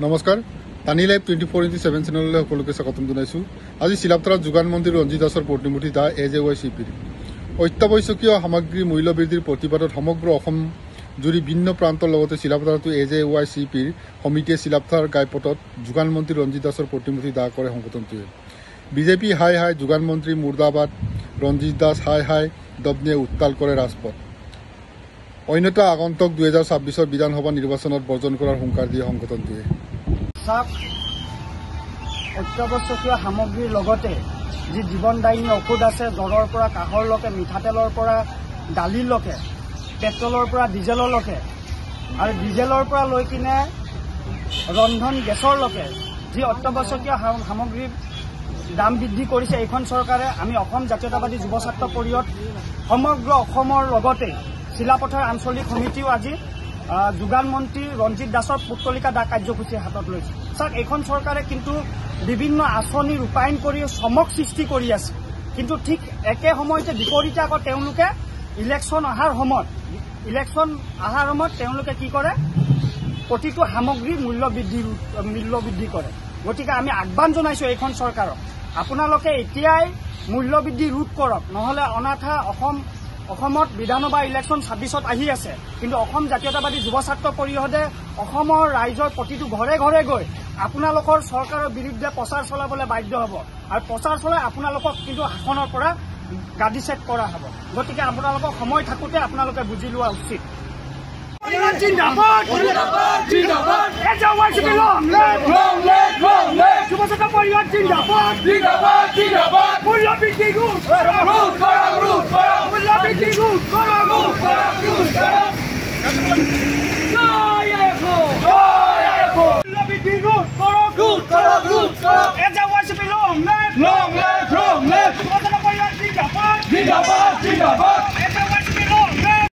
নমস্কাৰ টানি লাইভ 24/7 চেনেললৈ সকলোকে স্বাগতম জনাইছোঁ। আজি চিলাপথাৰত যোগান মন্ত্ৰী ৰঞ্জিত দাসৰ প্ৰতিমূৰ্তি দা AJYCPৰ অত্যাৱশ্যকীয় সামগ্ৰী মূল্য বৃদ্ধিৰ প্ৰতিবাদত সমগ্ৰ অসম জুৰি ভিন্ন প্ৰান্তৰ লগতে চিলাপথাৰতো AJYCPৰ সমিতিয়ে চিলাপথাৰ গাইপথত যোগান মন্ত্ৰী ৰঞ্জিত দাসৰ প্ৰতিমূৰ্তি দা কৰে। সংগঠনটোৱে বিজেপি হাই হাই, যোগান মন্ত্ৰী মুৰ্দাবাদ, ৰঞ্জিত দাস হাই হাই দবনিয়ে উত্তাল কৰে ৰাজপথ। অন্যথা আগন্তুক 2026 বিধানসভা নিৰ্বাচনত বৰ্জন কৰাৰ হুংকাৰ দিয়ে সংগঠনটোৱে। অত্যাৱশ্যকীয় সামগ্ৰীৰ লগতে যি জীৱনদায়িনী ঔষধ আছে, জ্বৰৰ পৰা কাহৰলৈকে, মিঠাতেলৰ পৰা দালিলৈকে, পেট্ৰলৰ পৰা ডিজেললৈকে আৰু ডিজেলৰ পৰা লৈ কিনে ৰন্ধন গেছৰলৈকে যি অত্যাৱশ্যকীয় সামগ্ৰীৰ দাম বৃদ্ধি কৰিছে এইখন চৰকাৰে। আমি অসম জাতীয়তাবাদী যুৱ ছাত্ৰ পৰিষদ সমগ্ৰ অসমৰ লগতে চিলাপথাৰ আঞ্চলিক সমিতিও আজি যোগান মন্ত্ৰী ৰঞ্জিত দাসৰ পুতলিকা দা কাৰ্যসূচী হাতত লৈছে। চাওক, এইখন চৰকাৰে কিন্তু বিভিন্ন আঁচনি ৰূপায়ণ কৰি চমক সৃষ্টি কৰি আছে, কিন্তু ঠিক একে সময়তে বিপৰীতে আকৌ তেওঁলোকে ইলেকশ্যন অহাৰ সময়ত তেওঁলোকে কি কৰে, প্ৰতিটো সামগ্ৰীৰ মূল্য বৃদ্ধি কৰে। গতিকে আমি আহ্বান জনাইছোঁ এইখন চৰকাৰক, আপোনালোকে এতিয়াই মূল্য বৃদ্ধি ৰোধ কৰক, নহ'লে অনাথা অসমত বিধানসভা ইলেকশ্যন 26ত আহি আছে। কিন্তু অসম জাতীয়তাবাদী যুৱ ছাত্ৰ পৰিষদে অসমৰ ৰাইজৰ প্ৰতিটো ঘৰে ঘৰে গৈ আপোনালোকৰ চৰকাৰৰ বিৰুদ্ধে প্ৰচাৰ চলাবলৈ বাধ্য হ'ব, আৰু প্ৰচাৰ চলাই আপোনালোকক কিন্তু শাসনৰ পৰা গাদীছেদ কৰা হ'ব। গতিকে আপোনালোকক সময় থাকোঁতে আপোনালোকে বুজি লোৱা উচিত। Go!